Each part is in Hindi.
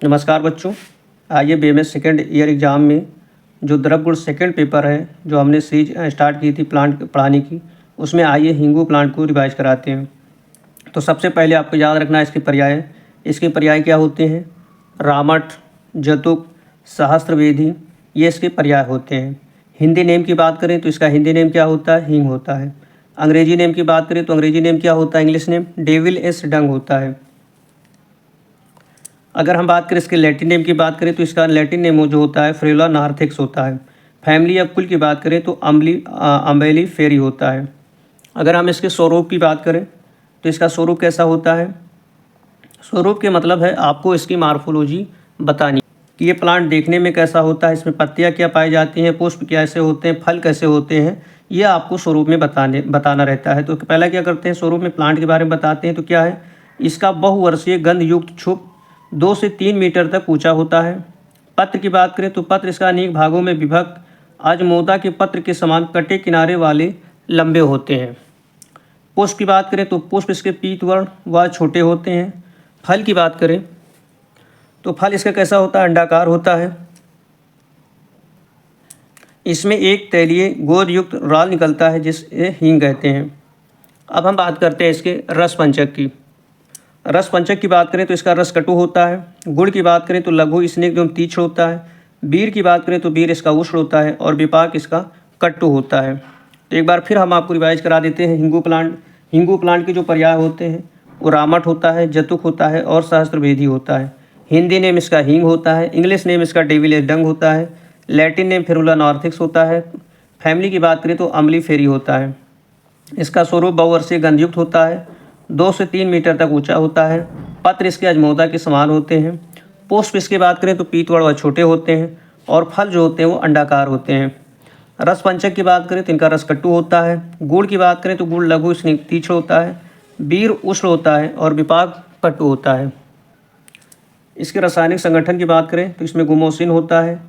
नमस्कार बच्चों। आइए बीएमएस सेकेंड ईयर एग्ज़ाम में जो द्रवगुण सेकेंड पेपर है, जो हमने सीरीज स्टार्ट की थी प्लांट पढ़ाने की, उसमें आइए हिंगू प्लांट को रिवाइज कराते हैं। तो सबसे पहले आपको याद रखना है इसके पर्याय क्या होते हैं। रामट, जतुक, सहस्त्रवेदी, ये इसके पर्याय होते हैं। हिंदी नेम की बात करें तो इसका हिंदी नेम क्या होता है, हिंग होता है। अंग्रेजी नेम की बात करें तो अंग्रेजी नेम क्या होता है, इंग्लिश नेम डेविल एस डंग होता है। अगर हम बात करें इसके लैटिन नेम की बात करें तो इसका लैटिन नेम जो होता है फ्रेला नार्थेक्स होता है। फैमिली या कुल की बात करें तो अम्बेली फेरी होता है। अगर हम इसके स्वरूप की बात करें तो इसका स्वरूप कैसा होता है। स्वरूप के मतलब है आपको इसकी मार्फोलॉजी बतानी कि ये प्लांट देखने में कैसा होता है, इसमें पत्तियाँ क्या पाई जाती हैं, पुष्प कैसे होते हैं, फल कैसे होते हैं, ये आपको स्वरूप में बताना रहता है। तो पहला क्या करते हैं, स्वरूप में प्लांट के बारे में बताते हैं। तो क्या है, इसका बहुवर्षीय गंध युक्त छुप 2 से 3 मीटर तक ऊंचा होता है। पत्र की बात करें तो पत्र इसका अनेक भागों में विभक्त अजमोदा के पत्र के समान कटे किनारे वाले लंबे होते हैं। पुष्प की बात करें तो पुष्प इसके पीतवर्ण व छोटे होते हैं। फल की बात करें तो फल इसका कैसा होता है, अंडाकार होता है। इसमें एक तैलीय गोद युक्त राल निकलता है जिसे हींग कहते हैं। अब हम बात करते हैं इसके रस पंचक की। रस पंचक की बात करें तो इसका रस कटु होता है। गुड़ की बात करें तो लघु स्निग्ध एवं तीक्ष्ण होता है। बीर की बात करें तो बीर इसका उष्ण होता है और विपाक इसका कट्टु होता है। तो एक बार फिर हम आपको रिवाइज करा देते हैं। हिंगू प्लांट के जो पर्याय होते हैं वो रामट होता है, जतुक होता है और सहस्त्रवेदी होता है। हिंदी नेम इसका हींग होता है। इंग्लिश नेम इसका डेविल एस डंग होता है। लैटिन नेम फेरुला नॉर्थिक्स होता है। फैमिली की बात करें तो अम्बली फेरी होता है। इसका स्वरूप बहुवर्षीय गंधयुक्त होता है, 2 से 3 मीटर तक ऊंचा होता है। पत्र इसके अजमोदा के समान होते हैं। पुष्प इसकी बात करें तो पीतवर्ण व छोटे होते हैं और फल जो होते हैं वो अंडाकार होते हैं। रस पंचक की बात करें तो इनका रस कट्टु होता है। गुड़ की बात करें तो गुड़ लघु तीक्ष्ण होता है। बीर उष्ण होता है और विपाक कट्टु होता है। इसके रासायनिक संगठन की बात करें तो इसमें गुमोसिन होता है,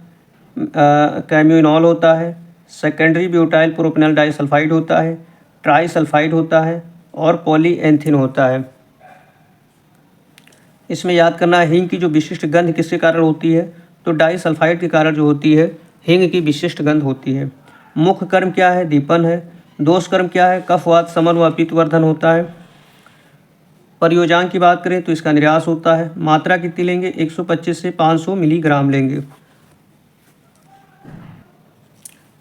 कैम्यूनॉल होता है, सेकेंडरी ब्यूटाइल प्रोपेनल डाइसल्फाइड होता है, ट्राइसल्फाइड होता है और पॉलीएंथिन होता है। इसमें याद करना है हींग की जो विशिष्ट गंध किसके कारण होती है, तो डाइसल्फाइड के कारण जो होती है हींग की विशिष्ट गंध होती है। मुख्य कर्म क्या है, दीपन है। दोष कर्म क्या है, कफवात समन व पित्तवर्धन होता है। प्रयोजांग की बात करें तो इसका निराश होता है। मात्रा कितनी लेंगे, 125 से 500 मिलीग्राम लेंगे।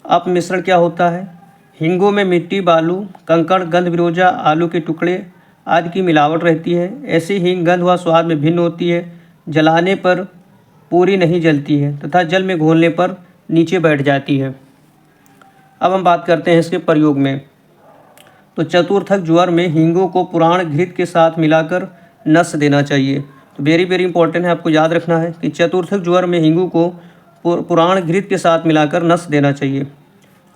अप मिश्रण क्या होता है, हिंगों में मिट्टी, बालू, कंकड़, गंध विरोजा, आलू के टुकड़े आदि की मिलावट रहती है। ऐसी हींग गंध व स्वाद में भिन्न होती है। जलाने पर पूरी नहीं जलती है तथा जल में घोलने पर नीचे बैठ जाती है। अब हम बात करते हैं इसके प्रयोग में। तो चतुर्थक ज्वर में हींगों को पुराण घृत के साथ मिलाकर नस देना चाहिए। तो वेरी वेरी इंपॉर्टेंट है, आपको याद रखना है कि चतुर्थक ज्वर में हींगों को पुराण घृत के साथ मिलाकर नस देना चाहिए।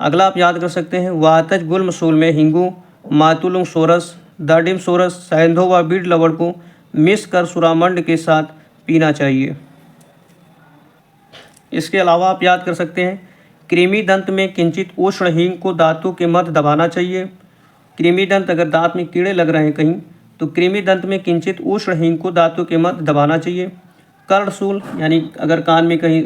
अगला आप याद कर सकते हैं, वातज गुल्म सूल में हिंगू, मातुलुंग सोरस, दाडिम सोरस, सैंधो व बीड लवण को मिस कर सुरामंड के साथ पीना चाहिए। इसके अलावा आप याद कर सकते हैं, कृमि दंत में किंचित उष्ण हींग को दांतों के मध्य दबाना चाहिए। कृमि दंत, अगर दांत में कीड़े लग रहे हैं कहीं तो कृमि दंत में किंचित उष्ण हींग को दांतों के मध्य दबाना चाहिए। कर्णशूल यानी अगर कान में कहीं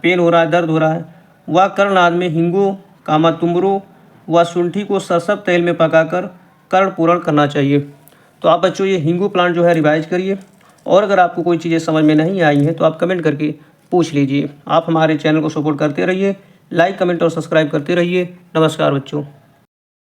पेन हो रहा है, दर्द हो रहा है, वह कर्णनाद में हिंगू, कामातुम्बरू व शुंठी को सरसब तेल में पकाकर कर्ण पूरण करना चाहिए। तो आप बच्चों ये हिंगू प्लांट जो है रिवाइज करिए, और अगर आपको कोई चीज़ें समझ में नहीं आई हैं तो आप कमेंट करके पूछ लीजिए। आप हमारे चैनल को सपोर्ट करते रहिए, लाइक, कमेंट और सब्सक्राइब करते रहिए। नमस्कार बच्चों।